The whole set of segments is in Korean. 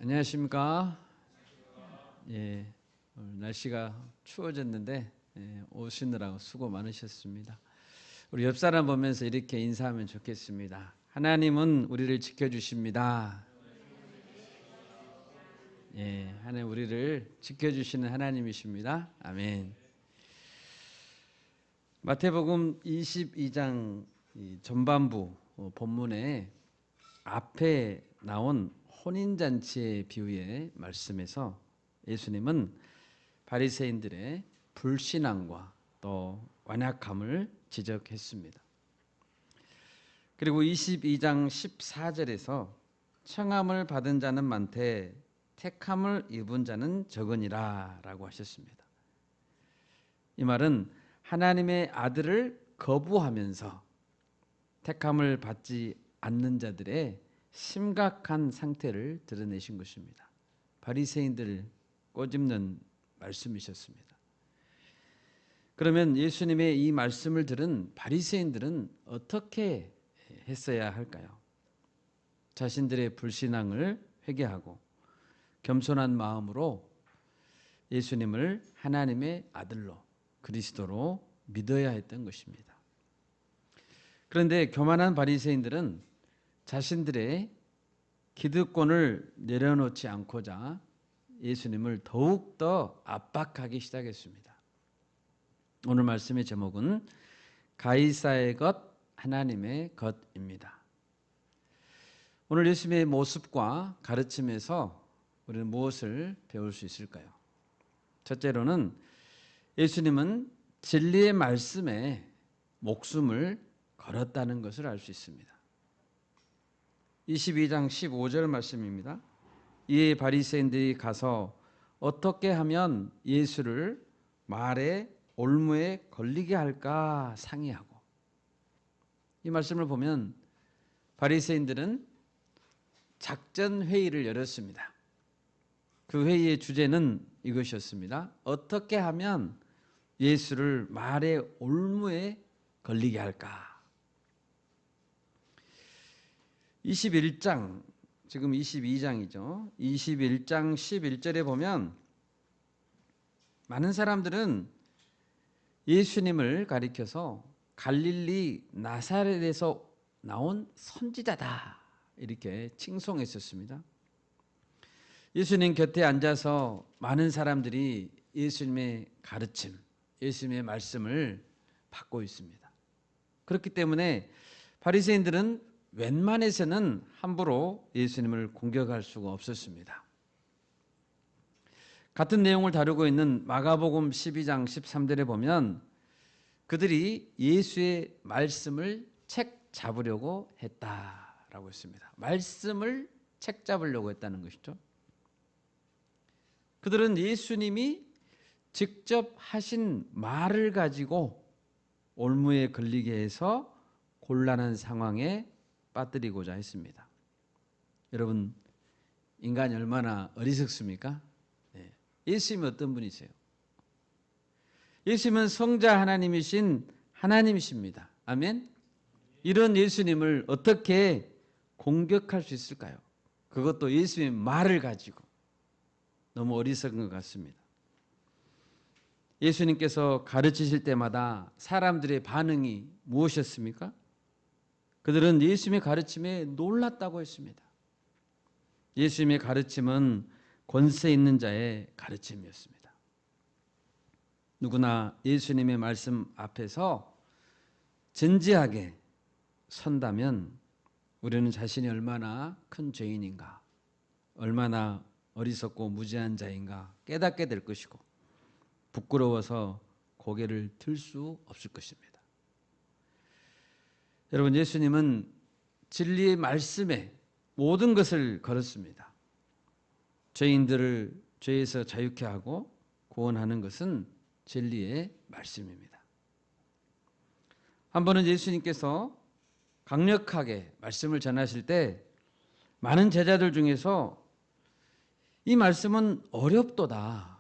안녕하십니까? 예, 오늘 날씨가 추워졌는데 오시느라고 수고 많으셨습니다. 우리 옆 사람 보면서 이렇게 인사하면 좋겠습니다. 하나님은 우리를 지켜주십니다. 예, 하나님 우리를 지켜주시는 하나님이십니다. 아멘. 마태복음 22장 전반부 본문에 앞에 나온 혼인잔치의 비유의 말씀에서 예수님은 바리새인들의 불신앙과 또 완악함을 지적했습니다. 그리고 22장 14절에서 청함을 받은 자는 많되 택함을 입은 자는 적으니라 라고 하셨습니다. 이 말은 하나님의 아들을 거부하면서 택함을 받지 않는 자들의 심각한 상태를 드러내신 것입니다. 바리새인들을 꼬집는 말씀이셨습니다. 그러면 예수님의 이 말씀을 들은 바리새인들은 어떻게 했어야 할까요? 자신들의 불신앙을 회개하고 겸손한 마음으로 예수님을 하나님의 아들로 그리스도로 믿어야 했던 것입니다. 그런데 교만한 바리새인들은 자신들의 기득권을 내려놓지 않고자 예수님을 더욱더 압박하기 시작했습니다. 오늘 말씀의 제목은 가이사의 것, 하나님의 것입니다. 오늘 예수님의 모습과 가르침에서 우리는 무엇을 배울 수 있을까요? 첫째로는 예수님은 진리의 말씀에 목숨을 걸었다는 것을 알 수 있습니다. 22장 15절 말씀입니다. 이에 바리새인들이 가서 어떻게 하면 예수를 말에 올무에 걸리게 할까 상의하고, 이 말씀을 보면 바리새인들은 작전 회의를 열었습니다. 그 회의의 주제는 이것이었습니다. 어떻게 하면 예수를 말에 올무에 걸리게 할까? 21장, 지금 22장이죠. 21장 11절에 보면 많은 사람들은 예수님을 가리켜서 갈릴리 나사렛에서 나온 선지자다 이렇게 칭송했었습니다. 예수님 곁에 앉아서 많은 사람들이 예수님의 가르침, 예수님의 말씀을 받고 있습니다. 그렇기 때문에 바리새인들은 웬만해서는 함부로 예수님을 공격할 수가 없었습니다. 같은 내용을 다루고 있는 마가복음 12장 13절에 보면 그들이 예수의 말씀을 책 잡으려고 했다라고 했습니다. 말씀을 책 잡으려고 했다는 것이죠. 그들은 예수님이 직접 하신 말을 가지고 올무에 걸리게 해서 곤란한 상황에 빠뜨리고자 했습니다. 여러분, 인간이 얼마나 어리석습니까? 예수님은 어떤 분이세요? 예수님은 성자 하나님이신 하나님이십니다. 아멘? 이런 예수님을 어떻게 공격할 수 있을까요? 그것도 예수님의 말을 가지고. 너무 어리석은 것 같습니다. 예수님께서 가르치실 때마다 사람들의 반응이 무엇이었습니까? 그들은 예수님의 가르침에 놀랐다고 했습니다. 예수님의 가르침은 권세 있는 자의 가르침이었습니다. 누구나 예수님의 말씀 앞에서 진지하게 선다면 우리는 자신이 얼마나 큰 죄인인가, 얼마나 어리석고 무지한 자인가 깨닫게 될 것이고 부끄러워서 고개를 들 수 없을 것입니다. 여러분, 예수님은 진리의 말씀에 모든 것을 걸었습니다. 죄인들을 죄에서 자유케 하고 구원하는 것은 진리의 말씀입니다. 한 번은 예수님께서 강력하게 말씀을 전하실 때 많은 제자들 중에서 이 말씀은 어렵도다,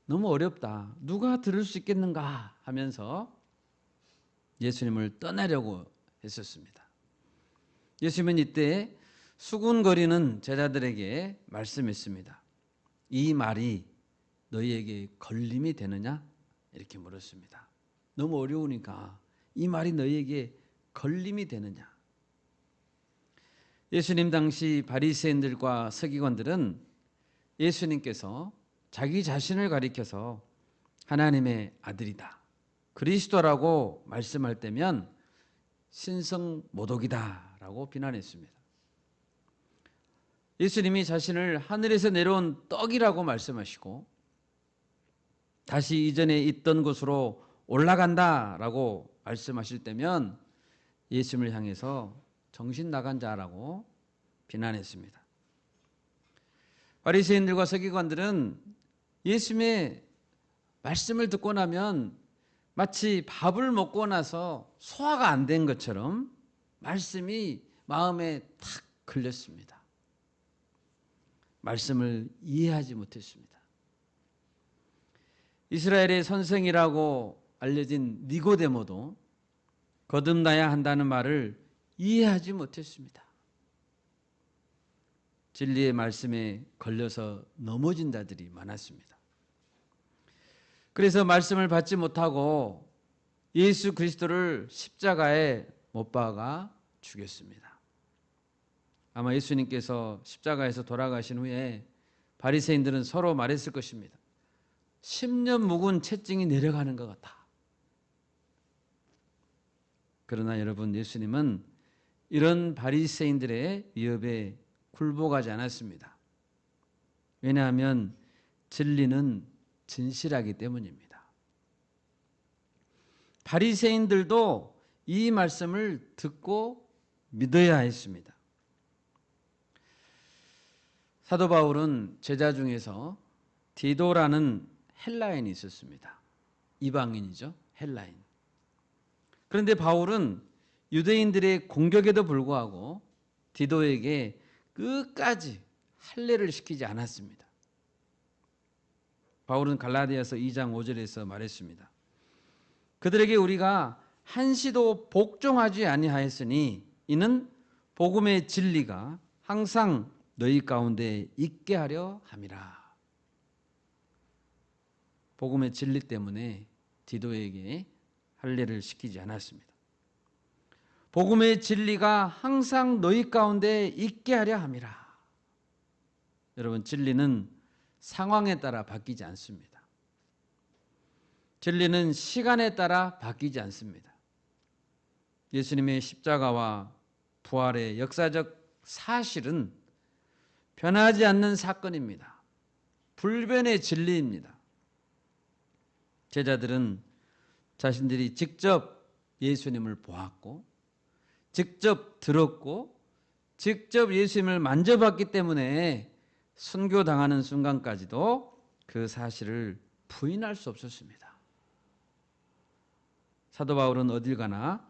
너무 어렵다, 누가 들을 수 있겠는가 하면서 예수님을 떠나려고 했었습니다. 예수님은 이때 수군거리는 제자들에게 말씀했습니다. 이 말이 너희에게 걸림이 되느냐? 이렇게 물었습니다. 너무 어려우니까 이 말이 너희에게 걸림이 되느냐? 예수님 당시 바리새인들과 서기관들은 예수님께서 자기 자신을 가리켜서 하나님의 아들이다, 그리스도라고 말씀할 때면 신성모독이다라고 비난했습니다. 예수님이 자신을 하늘에서 내려온 떡이라고 말씀하시고 다시 이전에 있던 곳으로 올라간다라고 말씀하실 때면 예수님을 향해서 정신 나간 자라고 비난했습니다. 바리새인들과 서기관들은 예수님의 말씀을 듣고 나면 마치 밥을 먹고 나서 소화가 안 된 것처럼 말씀이 마음에 탁 걸렸습니다. 말씀을 이해하지 못했습니다. 이스라엘의 선생이라고 알려진 니고데모도 거듭나야 한다는 말을 이해하지 못했습니다. 진리의 말씀에 걸려서 넘어진 자들이 많았습니다. 그래서 말씀을 받지 못하고 예수 그리스도를 십자가에 못 박아 죽였습니다. 아마 예수님께서 십자가에서 돌아가신 후에 바리새인들은 서로 말했을 것입니다. 10년 묵은 채증이 내려가는 것 같아. 그러나 여러분, 예수님은 이런 바리새인들의 위협에 굴복하지 않았습니다. 왜냐하면 진리는 진실하기 때문입니다. 바리새인들도 이 말씀을 듣고 믿어야 했습니다. 사도 바울은 제자 중에서 디도라는 헬라인이 있었습니다. 이방인이죠, 헬라인. 그런데 바울은 유대인들의 공격에도 불구하고 디도에게 끝까지 할례를 시키지 않았습니다. 바울은 갈라디아서 2장 5절에서 말했습니다. 그들에게 우리가 한시도 복종하지 아니하였으니 이는 복음의 진리가 항상 너희 가운데 있게 하려 함이라. 복음의 진리 때문에 디도에게 할례를 시키지 않았습니다. 복음의 진리가 항상 너희 가운데 있게 하려 함이라. 여러분, 진리는 상황에 따라 바뀌지 않습니다. 진리는 시간에 따라 바뀌지 않습니다. 예수님의 십자가와 부활의 역사적 사실은 변하지 않는 사건입니다. 불변의 진리입니다. 제자들은 자신들이 직접 예수님을 보았고 직접 들었고 직접 예수님을 만져봤기 때문에 순교당하는 순간까지도 그 사실을 부인할 수 없었습니다. 사도 바울은 어딜 가나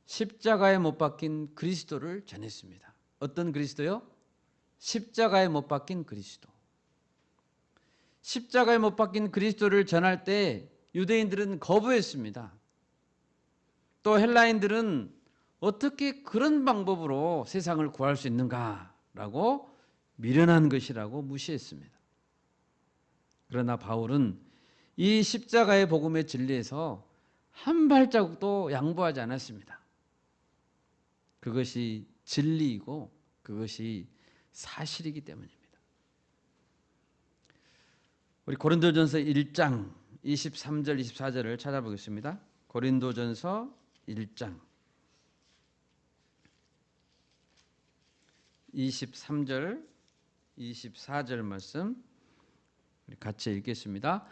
십자가에 못 박힌 그리스도를 전했습니다. 어떤 그리스도요? 십자가에 못 박힌 그리스도. 십자가에 못 박힌 그리스도를 전할 때 유대인들은 거부했습니다. 또 헬라인들은 어떻게 그런 방법으로 세상을 구할 수 있는가라고 미련한 것이라고 무시했습니다. 그러나 바울은 이 십자가의 복음의 진리에서 한 발자국도 양보하지 않았습니다. 그것이 진리이고 그것이 사실이기 때문입니다. 우리 고린도전서 1장 23절 24절을 찾아보겠습니다. 고린도전서 1장 23절 24절 말씀 같이 읽겠습니다.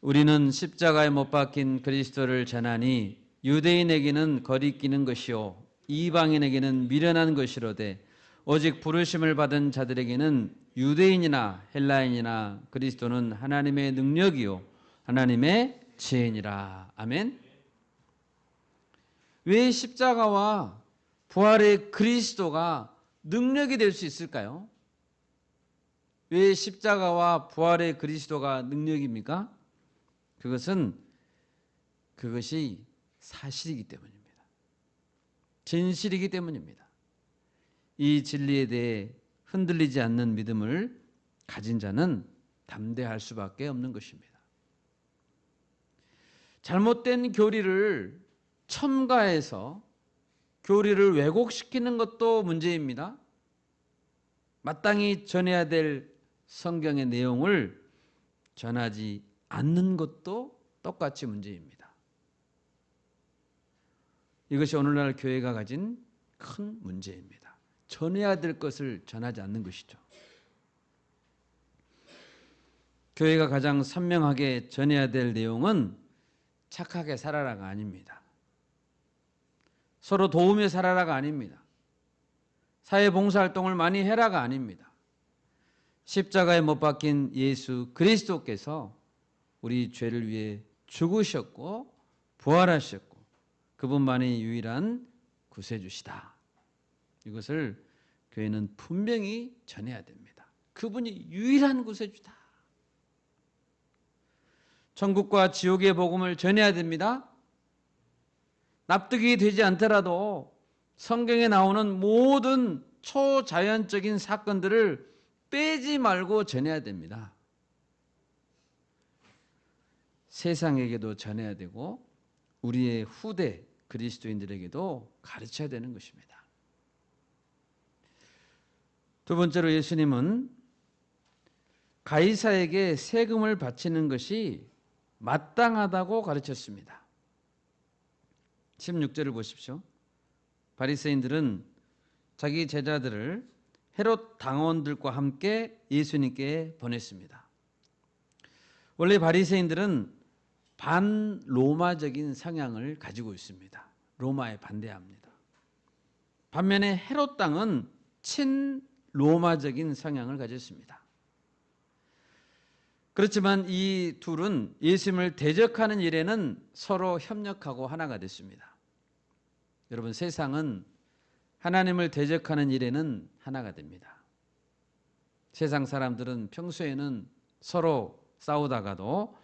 우리는 십자가에 못 박힌 그리스도를 전하니 유대인에게는 거리끼는 것이요 이방인에게는 미련한 것이로되 오직 부르심을 받은 자들에게는 유대인이나 헬라인이나 그리스도는 하나님의 능력이요 하나님의 지혜니라. 아멘. 왜 십자가와 부활의 그리스도가 능력이 될 수 있을까요? 왜 십자가와 부활의 그리스도가 능력입니까? 그것이 사실이기 때문입니다. 진실이기 때문입니다. 이 진리에 대해 흔들리지 않는 믿음을 가진 자는 담대할 수밖에 없는 것입니다. 잘못된 교리를 첨가해서 교리를 왜곡시키는 것도 문제입니다. 마땅히 전해야 될 성경의 내용을 전하지 않는 것도 똑같이 문제입니다. 이것이 오늘날 교회가 가진 큰 문제입니다. 전해야 될 것을 전하지 않는 것이죠. 교회가 가장 선명하게 전해야 될 내용은 착하게 살아라가 아닙니다. 서로 도우며 살아라가 아닙니다. 사회봉사활동을 많이 해라가 아닙니다. 십자가에 못 박힌 예수 그리스도께서 우리 죄를 위해 죽으셨고 부활하셨고 그분만이 유일한 구세주시다. 이것을 교회는 분명히 전해야 됩니다. 그분이 유일한 구세주다. 천국과 지옥의 복음을 전해야 됩니다. 납득이 되지 않더라도 성경에 나오는 모든 초자연적인 사건들을 빼지 말고 전해야 됩니다. 세상에게도 전해야 되고 우리의 후대 그리스도인들에게도 가르쳐야 되는 것입니다. 두 번째로 예수님은 가이사에게 세금을 바치는 것이 마땅하다고 가르쳤습니다. 16절을 보십시오. 바리새인들은 자기 제자들을 헤롯 당원들과 함께 예수님께 보냈습니다. 원래 바리새인들은 반로마적인 성향을 가지고 있습니다. 로마에 반대합니다. 반면에 헤롯 당은 친로마적인 성향을 가졌습니다. 그렇지만 이 둘은 예수님을 대적하는 일에는 서로 협력하고 하나가 됐습니다. 여러분, 세상은 하나님을 대적하는 일에는 하나가 됩니다. 세상 사람들은 평소에는 서로 싸우다가도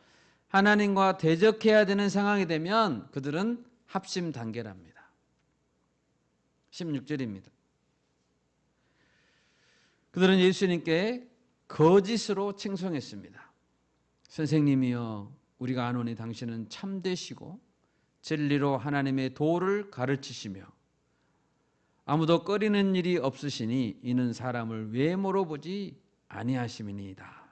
하나님과 대적해야 되는 상황이 되면 그들은 합심 단결합니다. 16절입니다. 그들은 예수님께 거짓으로 칭송했습니다. 선생님이여, 우리가 아노니 당신은 참되시고 진리로 하나님의 도를 가르치시며 아무도 꺼리는 일이 없으시니 이는 사람을 외모로 보지 아니하심이니이다.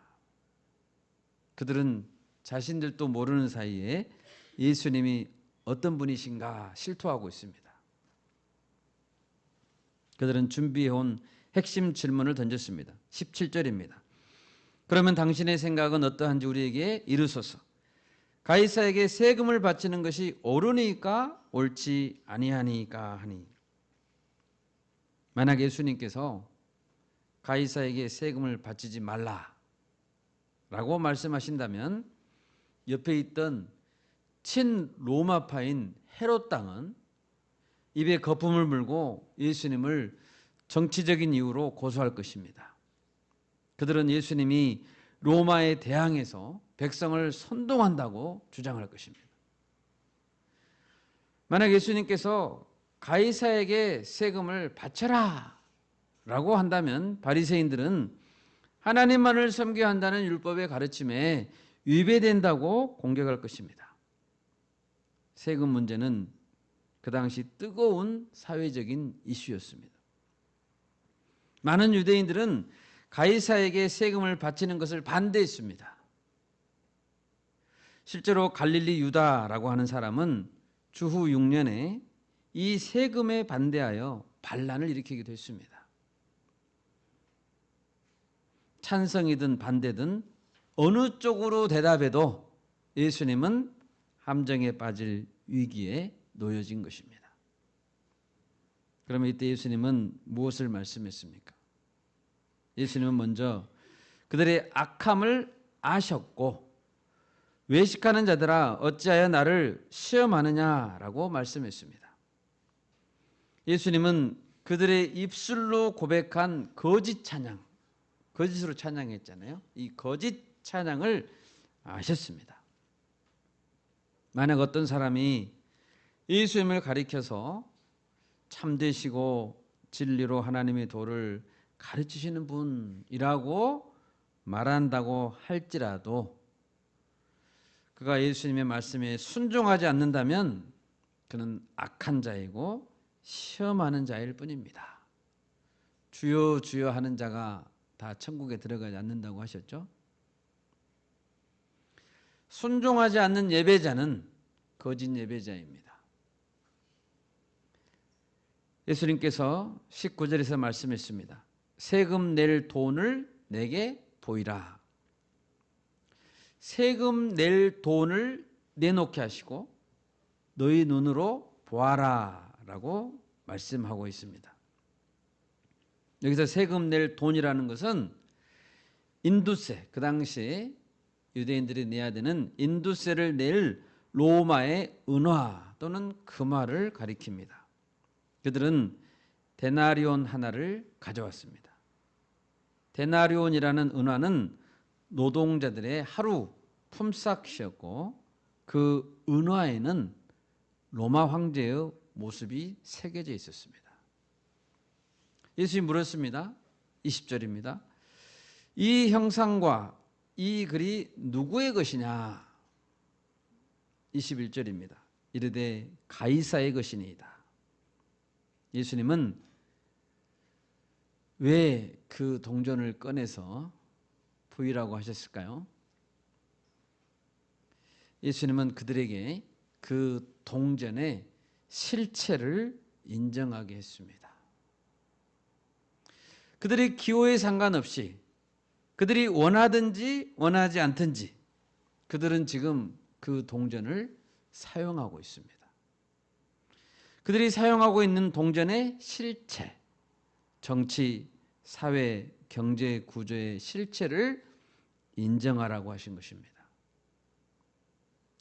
그들은 자신들도 모르는 사이에 예수님이 어떤 분이신가 실토하고 있습니다. 그들은 준비해온 핵심 질문을 던졌습니다. 17절입니다. 그러면 당신의 생각은 어떠한지 우리에게 이르소서. 가이사에게 세금을 바치는 것이 옳으니까 옳지 아니하니까 하니. 만약 예수님께서 가이사에게 세금을 바치지 말라라고 말씀하신다면 옆에 있던 친로마파인 헤롯 당은 입에 거품을 물고 예수님을 정치적인 이유로 고소할 것입니다. 그들은 예수님이 로마에 대항해서 백성을 선동한다고 주장할 것입니다. 만약 예수님께서 가이사에게 세금을 바쳐라 라고 한다면 바리새인들은 하나님만을 섬겨야 한다는 율법의 가르침에 위배된다고 공격할 것입니다. 세금 문제는 그 당시 뜨거운 사회적인 이슈였습니다. 많은 유대인들은 가이사에게 세금을 바치는 것을 반대했습니다. 실제로 갈릴리 유다라고 하는 사람은 주후 6년에 이 세금에 반대하여 반란을 일으키기도 했습니다. 찬성이든 반대든 어느 쪽으로 대답해도 예수님은 함정에 빠질 위기에 놓여진 것입니다. 그러면 이때 예수님은 무엇을 말씀했습니까? 예수님은 먼저 그들의 악함을 아셨고 외식하는 자들아 어찌하여 나를 시험하느냐라고 말씀했습니다. 예수님은 그들의 입술로 고백한 거짓 찬양, 거짓으로 찬양했잖아요. 이 거짓 찬양을 아셨습니다. 만약 어떤 사람이 예수님을 가리켜서 참되시고 진리로 하나님의 도를 가르치시는 분이라고 말한다고 할지라도 그가 예수님의 말씀에 순종하지 않는다면 그는 악한 자이고 시험하는 자일 뿐입니다. 주여 주여 하는 자가 다 천국에 들어가지 않는다고 하셨죠. 순종하지 않는 예배자는 거짓 예배자입니다. 예수님께서 19절에서 말씀했습니다. 세금 낼 돈을 내게 보이라. 세금 낼 돈을 내놓게 하시고 너희 눈으로 보아라 라고 말씀하고 있습니다. 여기서 세금 낼 돈이라는 것은 인두세, 그 당시 유대인들이 내야 되는 인두세를 낼 로마의 은화 또는 금화를 가리킵니다. 그들은 데나리온 하나를 가져왔습니다. 데나리온이라는 은화는 노동자들의 하루 품삯이었고 그 은화에는 로마 황제의 모습이 새겨져 있었습니다. 예수님이 물었습니다. 20절입니다. 이 형상과 이 글이 누구의 것이냐? 21절입니다. 이르되 가이사의 것이니이다. 예수님은 왜 그 동전을 꺼내서 보이라고 하셨을까요? 예수님은 그들에게 그 동전의 실체를 인정하게 했습니다. 그들의 기호에 상관없이 그들이 원하든지 원하지 않든지 그들은 지금 그 동전을 사용하고 있습니다. 그들이 사용하고 있는 동전의 실체, 정치, 사회, 경제 구조의 실체를 인정하라고 하신 것입니다.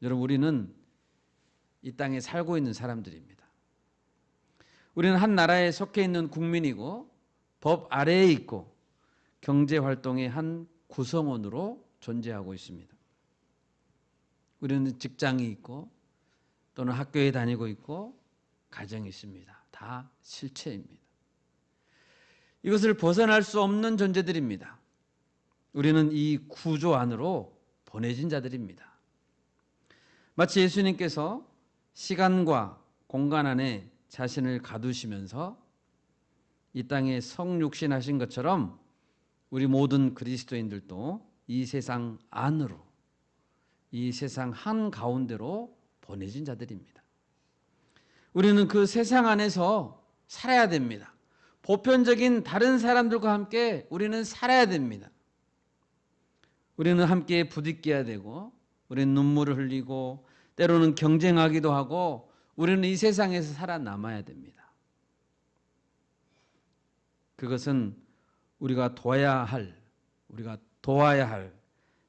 여러분, 우리는 이 땅에 살고 있는 사람들입니다. 우리는 한 나라에 속해 있는 국민이고 법 아래에 있고 경제 활동의 한 구성원으로 존재하고 있습니다. 우리는 직장이 있고 또는 학교에 다니고 있고 가정이 있습니다. 다 실체입니다. 이것을 벗어날 수 없는 존재들입니다. 우리는 이 구조 안으로 보내진 자들입니다. 마치 예수님께서 시간과 공간 안에 자신을 가두시면서 이 땅에 성육신하신 것처럼 우리 모든 그리스도인들도 이 세상 안으로, 이 세상 한가운데로 보내진 자들입니다. 우리는 그 세상 안에서 살아야 됩니다. 보편적인 다른 사람들과 함께 우리는 살아야 됩니다. 우리는 함께 부딪혀야 되고 우리는 눈물을 흘리고 때로는 경쟁하기도 하고 우리는 이 세상에서 살아남아야 됩니다. 그것은 우리가 도와야 할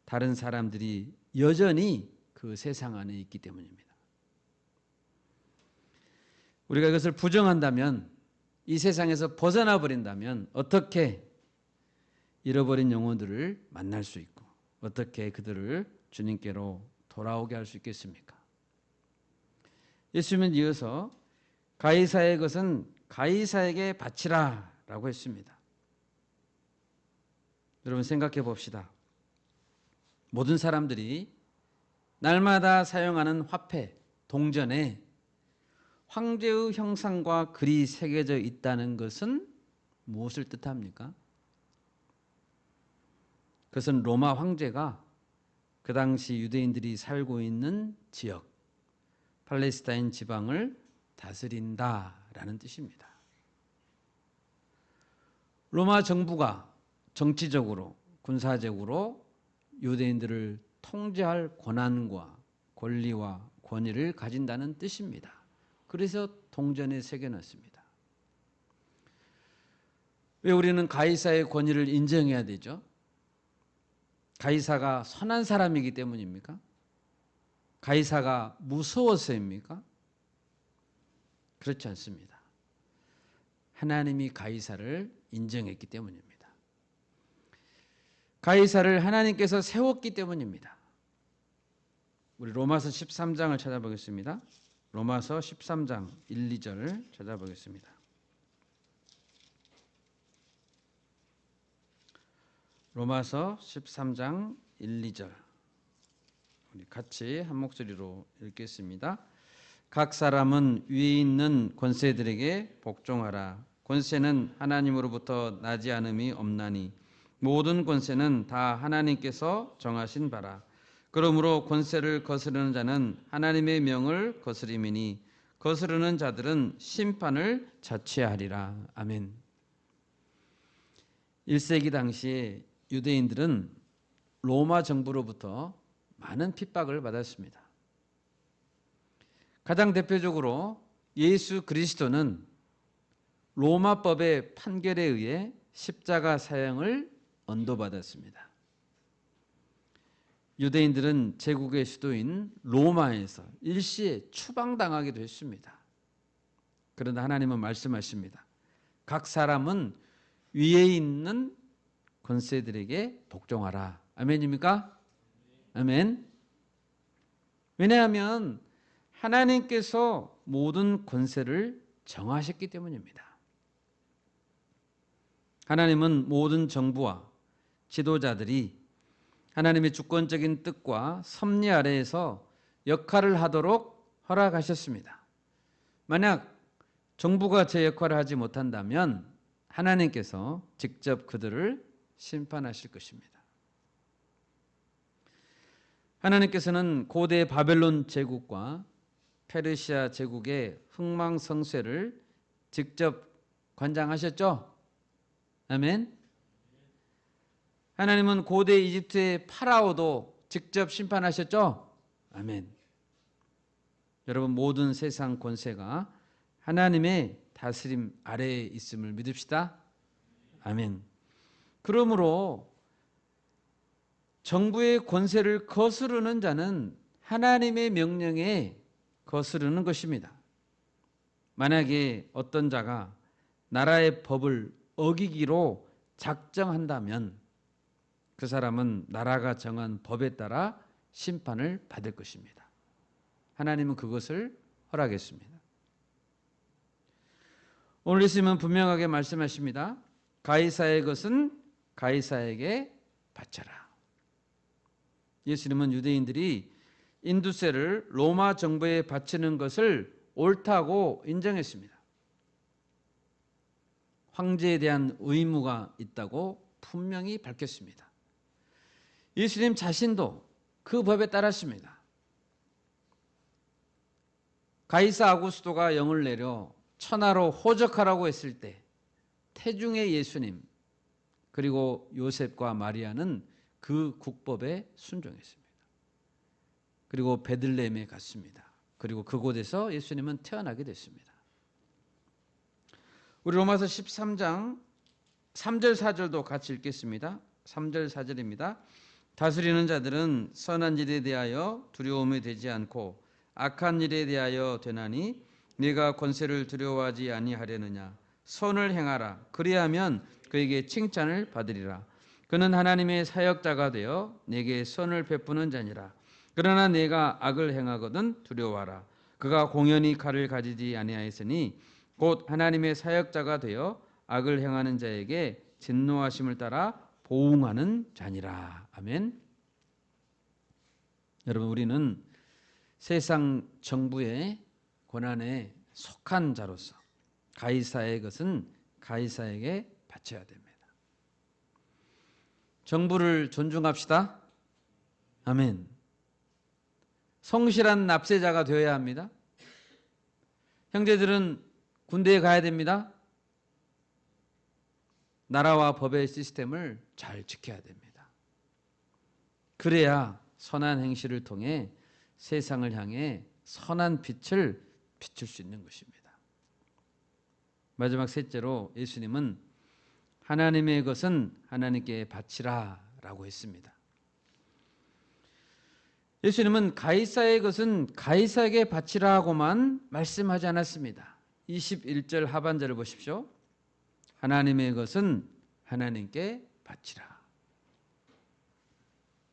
다른 사람들이 여전히 그 세상 안에 있기 때문입니다. 우리가 이것을 부정한다면, 이 세상에서 벗어나 버린다면 어떻게 잃어버린 영혼들을 만날 수 있고 어떻게 그들을 주님께로 돌아오게 할 수 있겠습니까? 예수님은 이어서 가이사의 것은 가이사에게 바치라 라고 했습니다. 여러분 생각해 봅시다. 모든 사람들이 날마다 사용하는 화폐, 동전에 황제의 형상과 글이 새겨져 있다는 것은 무엇을 뜻합니까? 그것은 로마 황제가 그 당시 유대인들이 살고 있는 지역, 팔레스타인 지방을 다스린다라는 뜻입니다. 로마 정부가 정치적으로, 군사적으로 유대인들을 통제할 권한과 권리와 권위를 가진다는 뜻입니다. 그래서 동전에 새겨놨습니다. 왜 우리는 가이사의 권위를 인정해야 되죠? 가이사가 선한 사람이기 때문입니까? 가이사가 무서워서입니까? 그렇지 않습니다. 하나님이 가이사를 인정했기 때문입니다. 가이사를 하나님께서 세웠기 때문입니다. 우리 로마서 13장을 찾아보겠습니다. 로마서 13장 1, 2절을 찾아보겠습니다. 로마서 13장 1, 2절 우리 같이 한 목소리로 읽겠습니다. 각 사람은 위에 있는 권세들에게 복종하라. 권세는 하나님으로부터 나지 않음이 없나니 모든 권세는 다 하나님께서 정하신 바라. 그러므로 권세를 거스르는 자는 하나님의 명을 거스림이니 거스르는 자들은 심판을 자취하리라. 아멘. 1세기 당시에 유대인들은 로마 정부로부터 많은 핍박을 받았습니다. 가장 대표적으로 예수 그리스도는 로마법의 판결에 의해 십자가 사형을 언도받았습니다. 유대인들은 제국의 수도인 로마에서 일시에 추방당하기도 했습니다. 그러나 하나님은 말씀하십니다. 각 사람은 위에 있는 권세들에게 복종하라. 아멘입니까? 아멘. 왜냐하면 하나님께서 모든 권세를 정하셨기 때문입니다. 하나님은 모든 정부와 지도자들이 하나님의 주권적인 뜻과 섭리 아래에서 역할을 하도록 허락하셨습니다. 만약 정부가 제 역할을 하지 못한다면 하나님께서 직접 그들을 심판하실 것입니다. 하나님께서는 고대 바벨론 제국과 페르시아 제국의 흥망성쇠를 직접 관장하셨죠? 아멘. 하나님은 고대 이집트의 파라오도 직접 심판하셨죠? 아멘. 여러분, 모든 세상 권세가 하나님의 다스림 아래에 있음을 믿읍시다. 아멘. 그러므로 정부의 권세를 거스르는 자는 하나님의 명령에 거스르는 것입니다. 만약에 어떤 자가 나라의 법을 어기기로 작정한다면 그 사람은 나라가 정한 법에 따라 심판을 받을 것입니다. 하나님은 그것을 허락했습니다. 오늘 예수님은 분명하게 말씀하십니다. 가이사의 것은 가이사에게 바쳐라. 예수님은 유대인들이 인두세를 로마 정부에 바치는 것을 옳다고 인정했습니다. 황제에 대한 의무가 있다고 분명히 밝혔습니다. 예수님 자신도 그 법에 따랐습니다. 가이사 아구스토가 영을 내려 천하로 호적하라고 했을 때 태중의 예수님 그리고 요셉과 마리아는 그 국법에 순종했습니다. 그리고 베들레헴에 갔습니다. 그리고 그곳에서 예수님은 태어나게 됐습니다. 우리 로마서 13장 3절 4절도 같이 읽겠습니다. 3절 4절입니다. 다스리는 자들은 선한 일에 대하여 두려움이 되지 않고 악한 일에 대하여 되나니 네가 권세를 두려워하지 아니하려느냐. 선을 행하라. 그리하면 그에게 칭찬을 받으리라. 그는 하나님의 사역자가 되어 내게 선을 베푸는 자니라. 그러나 내가 악을 행하거든 두려워하라. 그가 공연히 칼을 가지지 아니하였으니 곧 하나님의 사역자가 되어 악을 행하는 자에게 진노하심을 따라 보응하는 자니라. 아멘. 여러분, 우리는 세상 정부의 권한에 속한 자로서 가이사의 것은 가이사에게 바쳐야 됩니다. 정부를 존중합시다. 아멘. 성실한 납세자가 되어야 합니다. 형제들은 군대에 가야 됩니다. 나라와 법의 시스템을 잘 지켜야 됩니다. 그래야 선한 행실을 통해 세상을 향해 선한 빛을 비출 수 있는 것입니다. 마지막 셋째로 예수님은 하나님의 것은 하나님께 바치라 라고 했습니다. 예수님은 가이사의 것은 가이사에게 바치라 하고만 말씀하지 않았습니다. 21절 하반절을 보십시오. 하나님의 것은 하나님께 바치라.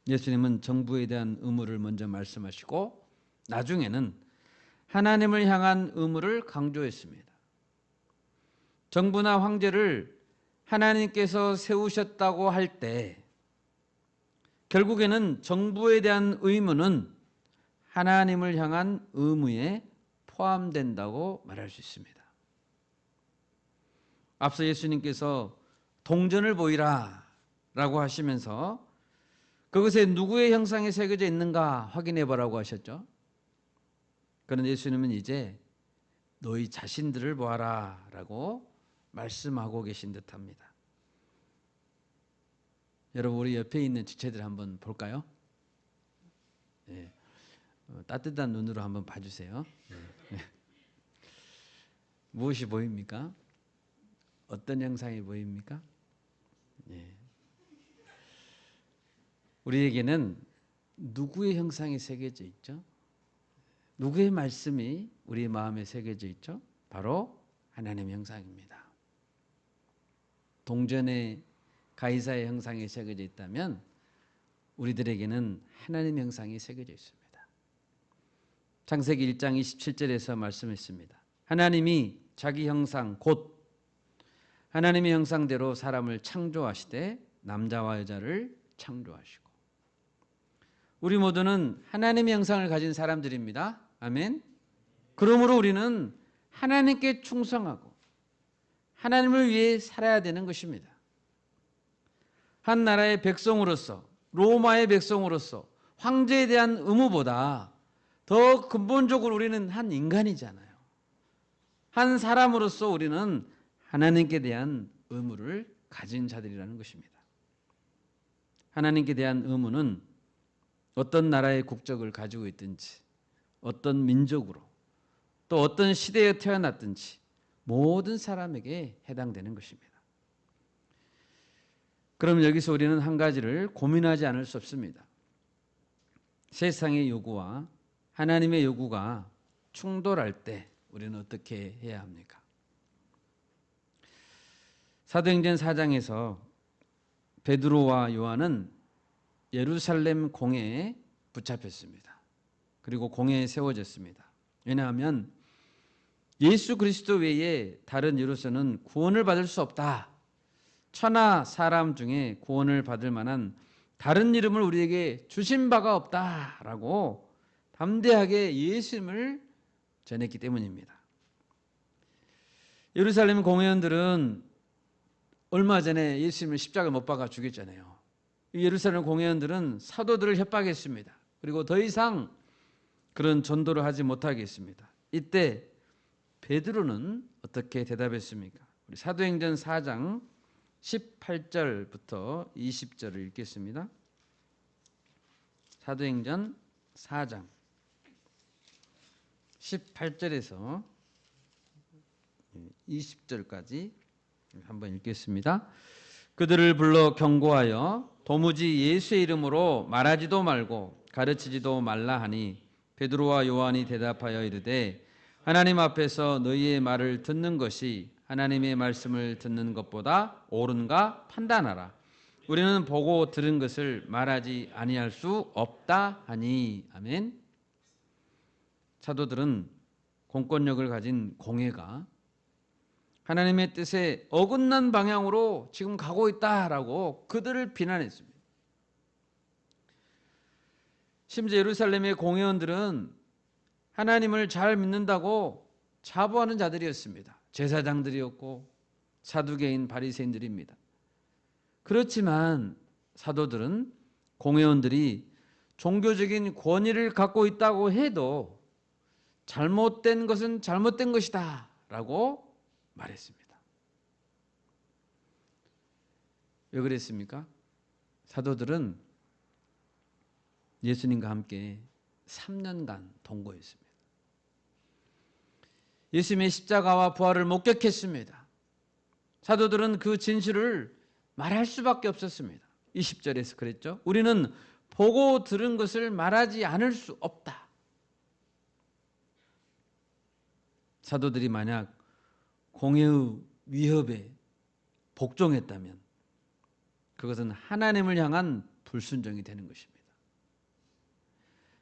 예수님은 정부에 대한 의무를 먼저 말씀하시고 나중에는 하나님을 향한 의무를 강조했습니다. 정부나 황제를 하나님께서 세우셨다고 할 때 결국에는 정부에 대한 의무는 하나님을 향한 의무에 포함된다고 말할 수 있습니다. 앞서 예수님께서 동전을 보이라 라고 하시면서 그것에 누구의 형상이 새겨져 있는가 확인해 보라고 하셨죠. 그런데 예수님은 이제 너희 자신들을 보아라 라고 말씀하고 계신 듯합니다. 여러분, 우리 옆에 있는 지체들 한번 볼까요? 네. 따뜻한 눈으로 한번 봐주세요. 네. 무엇이 보입니까? 어떤 형상이 보입니까? 네. 우리에게는 누구의 형상이 새겨져 있죠? 누구의 말씀이 우리 마음에 새겨져 있죠? 바로 하나님의 형상입니다. 동전에 가이사의 형상이 새겨져 있다면 우리들에게는 하나님의 형상이 새겨져 있습니다. 창세기 1장 27절에서 말씀했습니다. 하나님이 자기 형상 곧 하나님의 형상대로 사람을 창조하시되 남자와 여자를 창조하시고. 우리 모두는 하나님의 형상을 가진 사람들입니다. 아멘. 그러므로 우리는 하나님께 충성하고 하나님을 위해 살아야 되는 것입니다. 한 나라의 백성으로서, 로마의 백성으로서 황제에 대한 의무보다 더 근본적으로 우리는 한 인간이잖아요. 한 사람으로서 우리는 하나님께 대한 의무를 가진 자들이라는 것입니다. 하나님께 대한 의무는 어떤 나라의 국적을 가지고 있든지, 어떤 민족으로, 또 어떤 시대에 태어났든지 모든 사람에게 해당되는 것입니다. 그럼 여기서 우리는 한 가지를 고민하지 않을 수 없습니다. 세상의 요구와 하나님의 요구가 충돌할 때 우리는 어떻게 해야 합니까? 사도행전 4장에서 베드로와 요한은 예루살렘 공회에 붙잡혔습니다. 그리고 공회에 세워졌습니다. 왜냐하면 예수 그리스도 외에 다른 이로서는 구원을 받을 수 없다. 천하 사람 중에 구원을 받을 만한 다른 이름을 우리에게 주신 바가 없다라고 담대하게 예수님을 전했기 때문입니다. 예루살렘 공회원들은 얼마 전에 예수님을 십자가에 못 박아 죽였잖아요. 예루살렘 공회원들은 사도들을 협박했습니다. 그리고 더 이상 그런 전도를 하지 못하게 했습니다. 이때 베드로는 어떻게 대답했습니까? 우리 사도행전 4장 18절부터 20절을 읽겠습니다. 사도행전 4장 18절에서 20절까지 한번 읽겠습니다. 그들을 불러 경고하여 도무지 예수의 이름으로 말하지도 말고 가르치지도 말라 하니 베드로와 요한이 대답하여 이르되 하나님 앞에서 너희의 말을 듣는 것이 하나님의 말씀을 듣는 것보다 옳은가 판단하라. 우리는 보고 들은 것을 말하지 아니할 수 없다 하니. 아멘. 사도들은 공권력을 가진 공회가 하나님의 뜻에 어긋난 방향으로 지금 가고 있다라고 그들을 비난했습니다. 심지어 예루살렘의 공회원들은 하나님을 잘 믿는다고 자부하는 자들이었습니다. 제사장들이었고 사두개인 바리새인들입니다. 그렇지만 사도들은 공회원들이 종교적인 권위를 갖고 있다고 해도 잘못된 것은 잘못된 것이다 라고 말했습니다. 왜 그랬습니까? 사도들은 예수님과 함께 3년간 동거했습니다. 예수님의 십자가와 부활을 목격했습니다. 사도들은 그 진실을 말할 수밖에 없었습니다. 20절에서 그랬죠. 우리는 보고 들은 것을 말하지 않을 수 없다. 사도들이 만약 공회의 위협에 복종했다면 그것은 하나님을 향한 불순종이 되는 것입니다.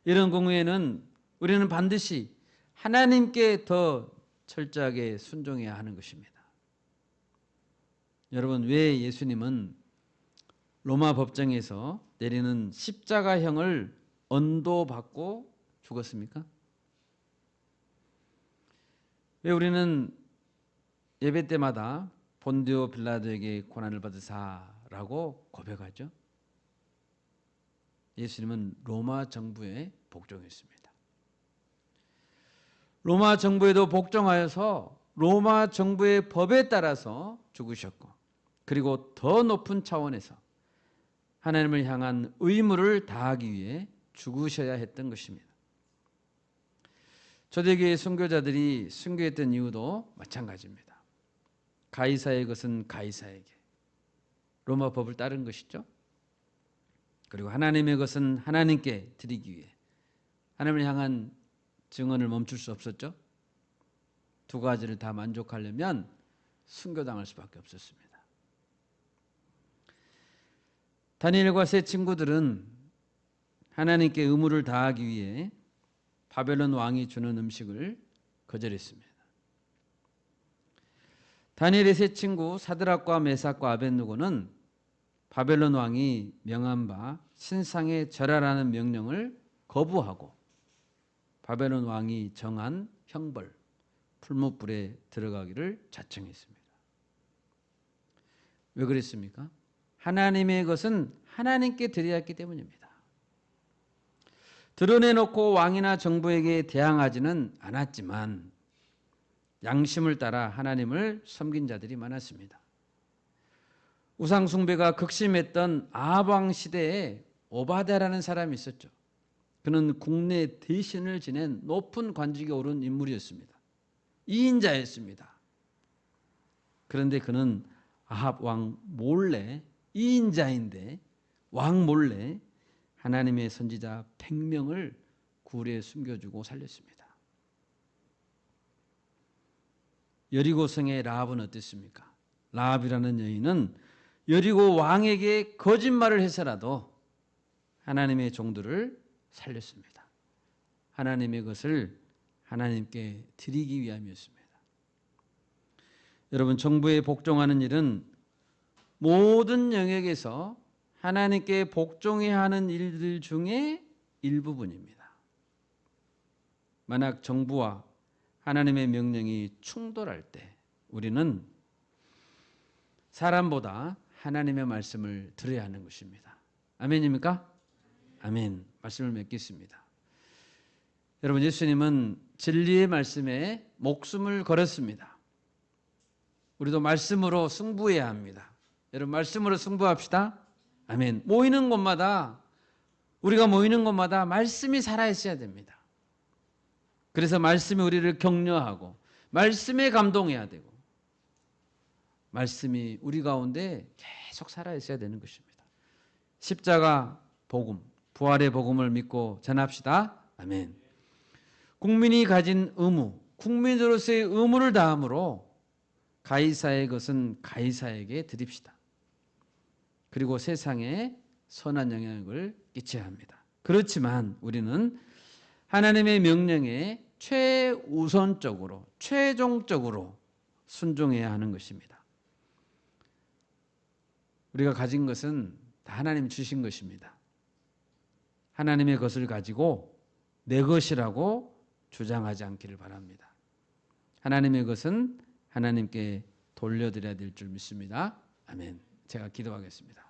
이런 경우에는 우리는 반드시 하나님께 더 철저하게 순종해야 하는 것입니다. 여러분, 왜 예수님은 로마 법정에서 내리는 십자가형을 언도받고 죽었습니까? 왜 우리는 예배 때마다 본디오 빌라도에게 고난을 받으사라고 고백하죠? 예수님은 로마 정부에 복종했습니다. 로마 정부에도 복종하여서 로마 정부의 법에 따라서 죽으셨고, 그리고 더 높은 차원에서 하나님을 향한 의무를 다하기 위해 죽으셔야 했던 것입니다. 초대교회 순교자들이 순교했던 이유도 마찬가지입니다. 가이사의 것은 가이사에게, 로마 법을 따른 것이죠. 그리고 하나님의 것은 하나님께 드리기 위해 하나님을 향한 증언을 멈출 수 없었죠. 두 가지를 다 만족하려면 순교당할 수밖에 없었습니다. 다니엘과 세 친구들은 하나님께 의무를 다하기 위해 바벨론 왕이 주는 음식을 거절했습니다. 다니엘의 세 친구 사드락과 메삭과 아벳느고는 바벨론 왕이 명한 바 신상에 절하라는 명령을 거부하고 바벨론 왕이 정한 형벌, 풀무불에 들어가기를 자청했습니다. 왜 그랬습니까? 하나님의 것은 하나님께 드려야 했기 때문입니다. 드러내놓고 왕이나 정부에게 대항하지는 않았지만 양심을 따라 하나님을 섬긴 자들이 많았습니다. 우상숭배가 극심했던 아합 왕 시대에 오바댜라는 사람이 있었죠. 그는 국내 대신을 지낸 높은 관직에 오른 인물이었습니다. 2인자였습니다. 그런데 그는 아합 왕 몰래, 2인자인데 왕 몰래 하나님의 선지자 100명을 굴에 숨겨주고 살렸습니다. 여리고성의 라합은 어땠습니까? 라합이라는 여인은 여리고 왕에게 거짓말을 해서라도 하나님의 종들을 살렸습니다. 하나님의 것을 하나님께 드리기 위함이었습니다. 여러분, 정부에 복종하는 일은 모든 영역에서 하나님께 복종해야 하는 일들 중에 일부분입니다. 만약 정부와 하나님의 명령이 충돌할 때 우리는 사람보다 하나님의 말씀을 들어야 하는 것입니다. 아멘입니까? 아멘. 말씀을 맺겠습니다. 여러분, 예수님은 진리의 말씀에 목숨을 걸었습니다. 우리도 말씀으로 승부해야 합니다. 여러분, 말씀으로 승부합시다. 아멘. 우리가 모이는 곳마다 말씀이 살아있어야 됩니다. 그래서 말씀이 우리를 격려하고 말씀에 감동해야 되고 말씀이 우리 가운데 계속 살아있어야 되는 것입니다. 십자가 복음, 부활의 복음을 믿고 전합시다. 아멘. 국민이 가진 의무, 국민으로서의 의무를 다함으로 가이사의 것은 가이사에게 드립시다. 그리고 세상에 선한 영향을 끼쳐야 합니다. 그렇지만 우리는 하나님의 명령에 최우선적으로, 최종적으로 순종해야 하는 것입니다. 우리가 가진 것은 다 하나님 주신 것입니다. 하나님의 것을 가지고 내 것이라고 주장하지 않기를 바랍니다. 하나님의 것은 하나님께 돌려드려야 될 줄 믿습니다. 아멘. 제가 기도하겠습니다.